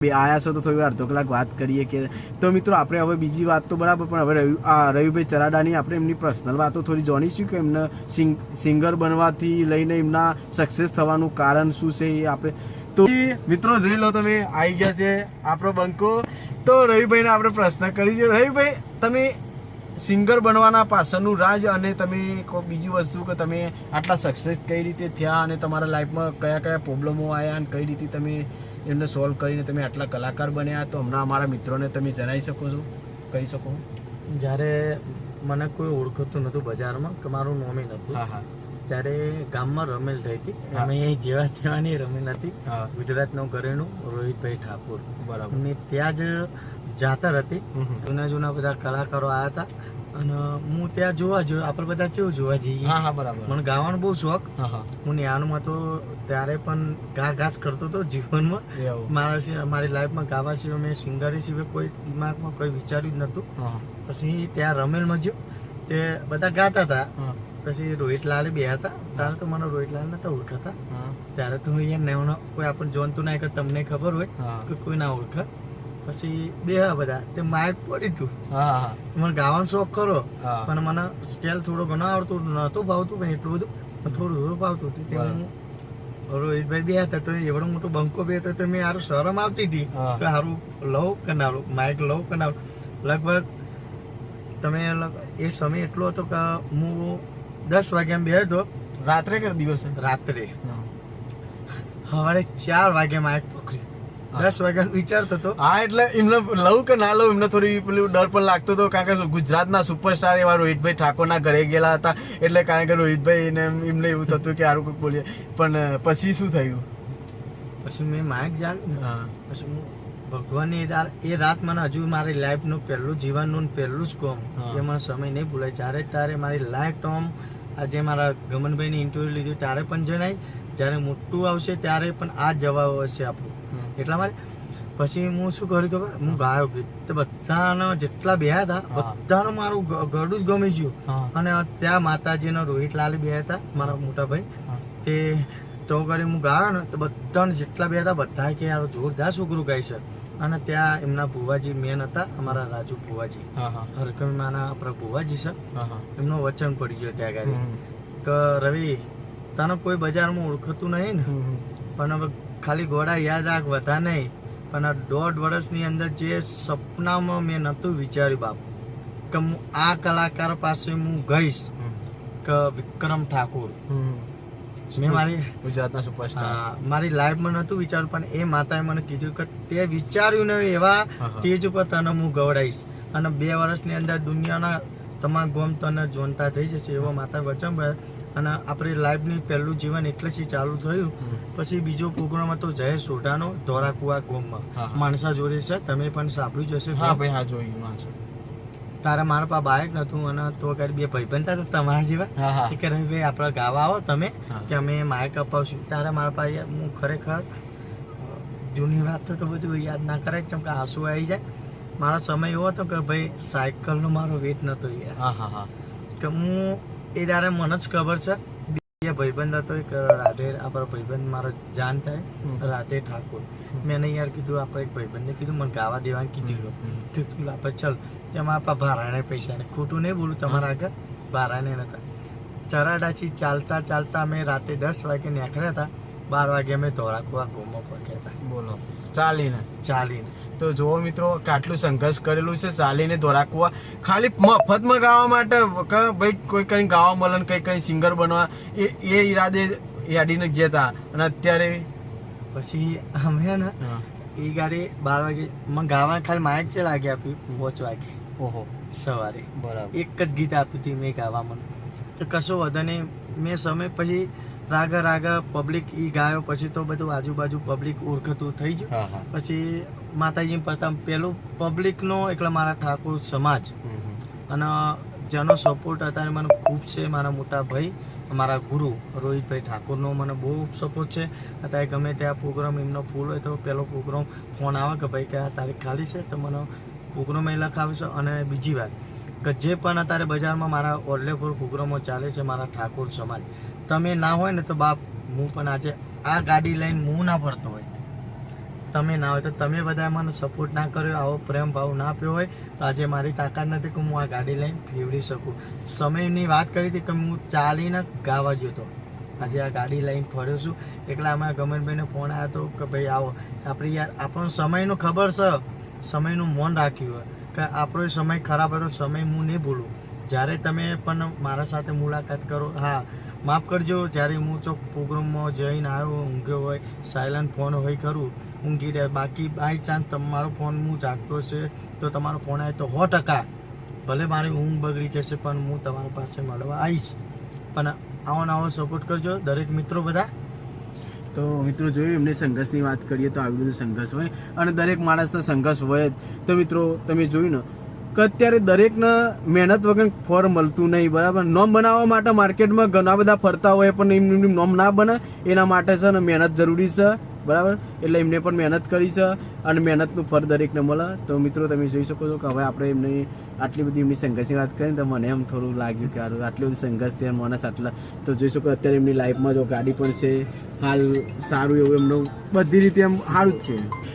બે આયા છો તો થોડી અડધો કલાક વાત કરીએ કે તો મિત્રો આપણે હવે બીજી વાત તો બરાબર પણ હવે રવિભાઈ ચરાડાની આપણે એમની પર્સનલ વાતો થોડી જાણીશું કે એમને સિંગર બનવાથી લઈને એમના સક્સેસ થવાનું કારણ શું છે એ આપણે તો મિત્રો જોઈ લો તમે આવી ગયા છે આપણો બંકો તો રવિભાઈને આપણે પ્રશ્ન કરીએ રવિભાઈ તમે સિંગર બનવાના પાછળનું રાજ અને તમે બીજી વસ્તુ કે તમે આટલા સક્સેસ કઈ રીતે થયા અને તમારા લાઈફમાં કયા કયા પ્રોબ્લેમો આવ્યા અને કઈ રીતે તમે એમને સોલ્વ કરીને તમે આટલા કલાકાર બન્યા તો હમણાં અમારા મિત્રોને તમે જણાવી શકો છો કહી શકો. જ્યારે મને કોઈ ઓળખતું નહોતું બજારમાં કે મારું નોમે નહોતું ત્યારે ગામમાં રમેલ થઈ હતી અમે અહીં જેવા તેવાની રમેલ હતી ગુજરાતનું ઘરેણું રોહિતભાઈ ઠાકોર બરાબર અને ત્યાં જ જાતર હતી જૂના જૂના બધા કલાકારો આવ્યા હતા અને હું ત્યાં જોવા જોયું આપણે બધા કેવું જોવા જઈએ બરાબર મને ગાવાનો બહુ શોખ હું ન્યાનમાં તો ત્યારે પણ ઘાસ કરતો હતો જીવનમાં મારી લાઈફમાં ગાવા સિવાય મેં સિંગરી સિવાય કોઈ દિમાગમાં કોઈ વિચાર્યું જ નહોતું. પછી ત્યાં રમેલમાં જ્યો તે બધા ગાતા હતા પછી રોહિતલાલ બે હતા ત્યારે તો મને રોહિતલાલ નતા ઓળખાતા ત્યારે તો અહીંયા કોઈ આપણને જોનતું ના કે તમને ખબર હોય કે કોઈ ના ઓળખે પછી બે બધા તે માઇક પડી તું મને ગાવાનો શોખ ખરો પણ મને સ્કેલ થોડો ઘણો આવડતું નહોતું ભાવતું પણ એટલું બધું થોડું થોડું ભાવતું હતું તે હું રોહિતભાઈ બે હતા તો એવડો મોટો બંકો બે હતો તો મેં સારું શરમ આવતી હતી કે સારું લઉં કે ના લઉં માઇક લઉં કે ના લગભગ તમે એ સમય એટલો હતો કે હું 10 વાગ્યા બે હતો રાત્રે કે દિવસે રાત્રે સવારે 4 વાગે માઇક પકડી 10 વાગ્યા વિચારતો હતો એટલે એમને લઉં કે ના લઉં એમને થોડી પેલું ડર પણ લાગતો હતો કારણ કે ગુજરાતના સુપરસ્ટાર એવા રોહિતભાઈ ઠાકોરના ઘરે ગયેલા હતા એટલે કારણ કે રોહિતભાઈ ને એમને એવું થતું કે સારું કોઈ બોલીએ પણ પછી શું થયું પછી મેં માઇક જાણ્યું પછી હું ભગવાનની એ રાત મને હજુ મારી લાઈફનું પહેલું જીવનનું પહેલું જ કોમ એ મને સમય નહીં ભૂલાય જ્યારે ત્યારે મારી લાઈફ ટોમ આજે મારા ગમનભાઈની ઇન્ટરવ્યુ લીધું ત્યારે પણ જણાય જ્યારે મોટું આવશે ત્યારે પણ આ જવાબ હશે આપણું એટલા માટે પછી હું શું કર્યું ખબર હું ગાયો ગીત તો બધાના જેટલા બે હતા બધાનું મારું ગળું જ ગમી ગયું અને ત્યાં માતાજીનો રોહિતલાલ બે હતા મારા મોટા ભાઈ તે તો કરી હું ગાયો ને તો બધાને જેટલા બે હતા બધા કે યાર જોરદાર છોકરું ગાય છે અને ત્યાં એમના ભુવાજી મેન હતા અમારા રાજુ ભુવાજી હરકમીમાના આપણા ભુવાજી છે એમનું વચન પડી ગયો ત્યાં ગાડી કે રવિ તને કોઈ બજારમાં ઓળખતું નહીં ને પણ હવે ખાલી ઘોડા યાદ રાખ વધા નહીં પણ આ 1.5 વર્ષની અંદર જે સપનામાં મેં નહોતું વિચાર્યું બાપ કે હું આ કલાકાર પાસે હું ગઈશ કે વિક્રમ ઠાકોર મેં મારી ગુજરાતના સુપરસ્ટાર મારી લાઈફમાં નહોતું વિચાર્યું પણ એ માતાએ મને કીધું કે તે વિચાર્યું ને એવા સ્ટેજ ઉપર તને હું ગવડાવીશ અને 2 વર્ષની અંદર દુનિયાના તમામ ગોમ તને જોનતા થઈ જશે એવો માતા વચન અને આપણી લાઈફની પહેલું જીવન એટલેથી ચાલુ થયું પછી બીજો પ્રોગ્રામ હતો જયેશ સોઢાનો ધોરાકુવા ગોમમાં માણસા જોડે છે તમે પણ સાંભળ્યું જ હશે જોયું માણસો તારે મારા પાસે બાઇક નતું અને તો બે ભાઈબંધ હતા તમારા જેવા કે રવિભાઈ આપણે ગાવા આવો તમે કે અમે માઇક અપાવશું તારે મારા પાસે હું ખરેખર જૂની વાત તો બધું યાદ ના કરાય કેમ કે આંસુ આવી જાય મારો સમય એવો હતો કે ભાઈ સાયકલનો મારો વેત નતો યાર કે હું એ ત્યારે મને જ ખબર છે બે ભાઈબંધ હતો એક રાધે આપણો ભાઈબંધ મારો જાન થાય રાધે ઠાકોર મેં યાર કીધું આપણે એક ભાઈબંધને કીધું મને ગાવા દેવાનું કીધું આપણે ચાલ તેમાં આપણા ભારાને પૈસા ને ખોટું નહીં બોલું તમારા આગળ ભારાને નતા ચરાડાથી ચાલતા ચાલતા અમે રાતે 10 વાગે નીકળ્યા હતા 12 વાગે અમે ધોરાકુવા ગોમમાં પહોંચ્યા હતા બોલો ચાલીને તો જુઓ મિત્રો કેટલું સંઘર્ષ કરેલું છે ચાલીને ધોરાકુવા ખાલી મફતમાં ગાવા માટે ભાઈ કોઈ કઈ ગાવા મળે કઈ કઈ સિંગર બનવા એ ઈરાદે યાડીને ગયા હતા અને અત્યારે પછી અમે ને એ ગાડી 12 વાગે મને ગાવા ખાલી માઇક છે લાગે આપ્યું 5 વાગે સવારે બરાબર એક જ ગીત આપ્યું હતું મેં ગાવા મને તો કશો વધુ નહીં મેં સમય પછી રાગા પબ્લિક ઈ ગાયો પછી તો બધું આજુબાજુ પબ્લિક ઓળખતું થઈ ગયું પછી માતાજી પ્રથમ પેલું પબ્લિકનો એટલે મારા ઠાકોર સમાજ અને જેનો સપોર્ટ અત્યારે મને ખૂબ છે મારા મોટા ભાઈ મારા ગુરુ રોહિતભાઈ ઠાકોરનો મને બહુ સપોર્ટ છે અત્યારે ગમે ત્યાં પ્રોગ્રામ એમનો ફૂલ હોય તો પહેલો પ્રોગ્રામ ફોન આવે કે ભાઈ કે આ તારીખ ખાલી છે તો મને પ્રોગ્રામ એ લખાવે છે અને બીજી વાત કે જે પણ અત્યારે બજારમાં મારા ઓર્લેફોર પ્રોગ્રામો ચાલે છે મારા ઠાકોર સમાજ તમે ના હોય ને તો બાપ હું પણ આજે આ ગાડી લઈને હું ના ફરતો હોય તમે ના હોય તો તમે બધા મને સપોર્ટ ના કર્યો, આવો પ્રેમ ભાવ ના આપ્યો હોય તો આજે મારી તાકાત નથી કે હું આ ગાડી લઈને ફેવડી શકું. સમયની વાત કરી હતી કે હું ચાલીને ગાવા જતો, આજે આ ગાડી લઈને ફર્યો છું. એકલા અમારા ગમનભાઈને ફોન આવ્યો હતો કે ભાઈ આવો. આપણે યાર આપણો સમયનું ખબર છે, સમયનું મૌન રાખ્યું હોય કે આપણો સમય ખરાબ હતો, સમય હું નહીં ભૂલું. જ્યારે તમે પણ મારા સાથે મુલાકાત કરો, હા માફ કરજો, જ્યારે હું ચોક પ્રોગ્રામમાં જઈને આવ્યો, ઊંઘ્યો હોય, સાયલન્ટ ફોન હોય ખરું, ઊંઘી રહ્યા. બાકી બાય ચાન્સ તમારો ફોન હું જાગતો છે તો તમારો ફોન આવે તો 100% ભલે મારી ઊંઘ બગડી જશે પણ હું તમારી પાસે મળવા આવીશ. પણ આવો ને આવો સપોર્ટ કરજો દરેક મિત્રો બધા. તો મિત્રો જોયું એમને સંઘર્ષની વાત કરીએ તો આવી બધું સંઘર્ષ હોય અને દરેક માણસનો સંઘર્ષ હોય જ. તો મિત્રો તમે જોયું ને કે અત્યારે દરેકને મહેનત વગર ફળ મળતું નહીં, બરાબર. નોમ બનાવવા માટે માર્કેટમાં ઘણા બધા ફરતા હોય પણ એમની નોમ ના બને એના માટે છે ને મહેનત જરૂરી છે, બરાબર. એટલે એમને પણ મહેનત કરી છે અને મહેનતનું ફળ દરેકને મળે. તો મિત્રો તમે જોઈ શકો છો કે હવે આપણે એમની આટલી બધી એમની સંઘર્ષની વાત કરીને તો મને એમ થોડું લાગ્યું કે આટલી બધી સંઘર્ષ છે માણસ આટલા. તો જોઈ શકો અત્યારે એમની લાઈફમાં જો ગાડી પણ છે, હાલ સારું એવું એમનું બધી રીતે એમ સારું જ છે.